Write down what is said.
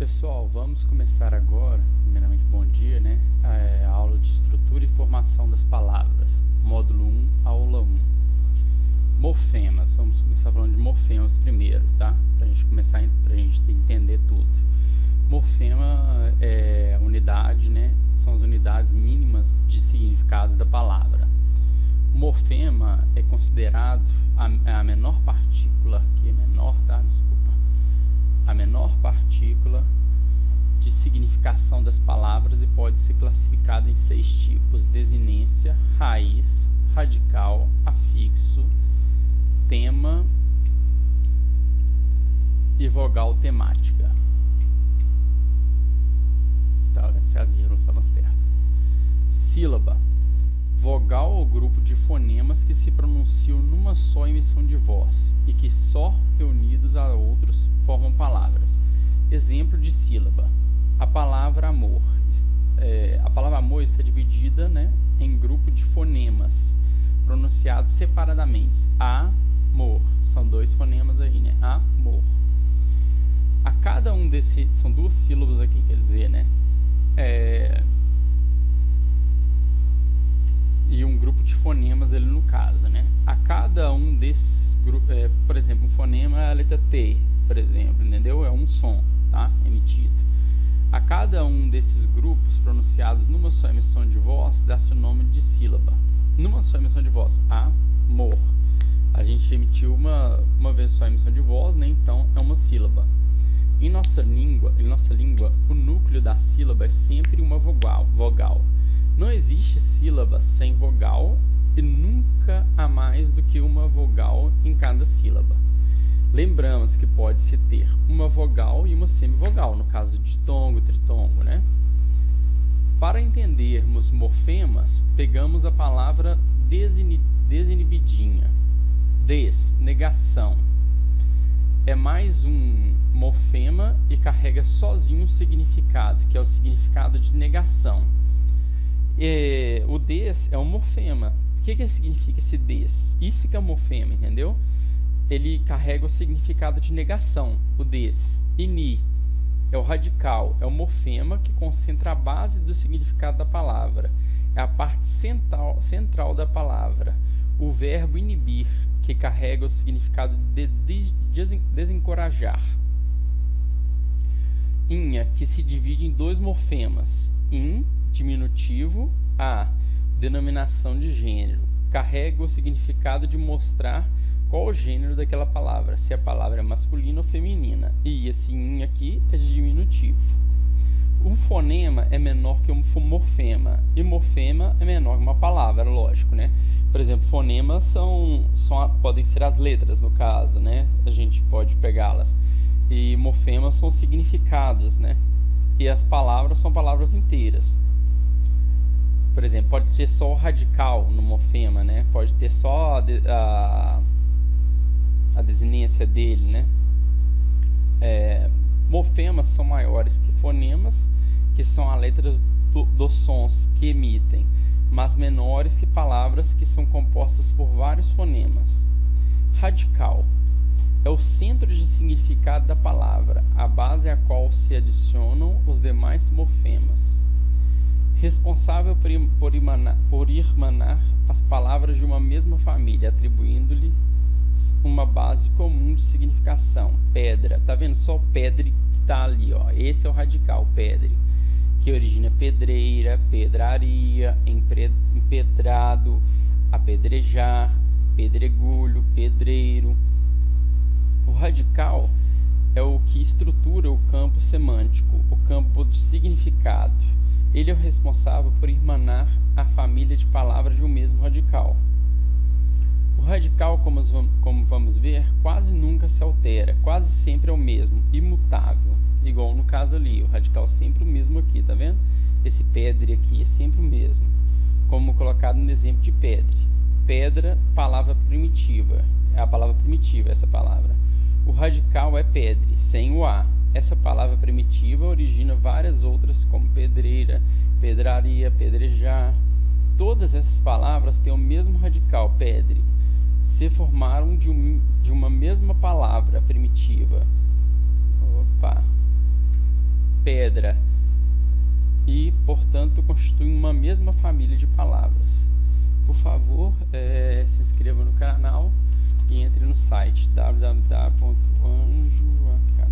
Pessoal, vamos começar agora, primeiramente bom dia, né? A aula de estrutura e formação das palavras, módulo 1, aula 1. Morfemas, vamos começar falando de morfemas primeiro, tá? Pra gente entender tudo. Morfema é unidade, né? São as unidades mínimas de significados da palavra. O morfema é considerado a menor partícula, aqui é menor, tá? Desculpa. A menor partícula de significação das palavras e pode ser classificado em 6 tipos: desinência, raiz, radical, afixo, tema e vogal temática. Tá vendo se as vírgulas estavam certas. Sílaba: vogal ou grupo de fonemas que se pronunciam numa só emissão de voz e que só reunidos a outros formam palavras. Exemplo de sílaba: a palavra amor. A palavra amor está dividida, né, em grupo de fonemas pronunciados separadamente. Amor. São 2 fonemas aí, né? Amor. A cada um desses... São 2 sílabas aqui, quer dizer, né? E um grupo de fonemas ali no caso, né? A cada um desses grupos... por exemplo, um fonema é a letra T, por exemplo, entendeu? É um som, tá? Emitido. A cada um desses grupos pronunciados numa só emissão de voz dá-se o nome de sílaba. Numa só emissão de voz, amor. A gente emitiu uma vez só a emissão de voz, né? Então é uma sílaba. Em nossa língua, o núcleo da sílaba é sempre uma vogal. Não existe sílaba sem vogal e nunca há mais do que uma vogal em cada sílaba. Lembramos que pode-se ter uma vogal e uma semivogal, no caso de ditongo, tritongo, né? Para entendermos morfemas, pegamos a palavra desinibidinha. Negação. É mais um morfema e carrega sozinho um significado, que é o significado de negação. O des é um morfema. O que significa esse des? Isso que é um morfema, entendeu? Ele carrega o significado de negação, o des. E ni é o radical, é o morfema que concentra a base do significado da palavra. É a parte central da palavra. O verbo inibir, que carrega o significado de desencorajar. Inha, que se divide em 2 morfemas. In, diminutivo, a, denominação de gênero. Carrega o significado de mostrar qual o gênero daquela palavra, se a palavra é masculina ou feminina. E esse in aqui é de diminutivo. Um fonema é menor que um morfema, e morfema é menor que uma palavra, lógico, né? Por exemplo, fonemas podem ser as letras, no caso, né? A gente pode pegá-las. E morfemas são significados, né? E as palavras são palavras inteiras. Por exemplo, pode ter só o radical no morfema, né? Pode ter só a desinência dele, né? Morfemas são maiores que fonemas, que são as letras dos sons que emitem, mas menores que palavras que são compostas por vários fonemas. Radical é o centro de significado da palavra, a base a qual se adicionam os demais morfemas. Responsável por irmanar as palavras de uma mesma família, atribuindo-lhe uma base comum de significação. Pedra, tá vendo? Só o pedre que tá ali, ó. Esse é o radical, pedre, que origina pedreira, pedraria, empedrado, apedrejar, pedregulho, pedreiro. O radical é o que estrutura o campo semântico, o campo de significado. Ele é o responsável por irmanar a família de palavras de um mesmo radical. O radical, como vamos ver, quase nunca se altera, quase sempre é o mesmo, imutável. Igual no caso ali, o radical sempre o mesmo aqui, tá vendo? Esse pedre aqui é sempre o mesmo, como colocado no exemplo de pedre. Pedra, palavra primitiva, é a palavra primitiva essa palavra. O radical é pedre, sem o a. Essa palavra primitiva origina várias outras, como pedreira, pedraria, pedrejar. Todas essas palavras têm o mesmo radical, pedre. Se formaram de uma mesma palavra primitiva. Opa! pedra e, portanto, constituem uma mesma família de palavras. Por favor, se inscreva no canal e entre no site www.anjoacademy.com.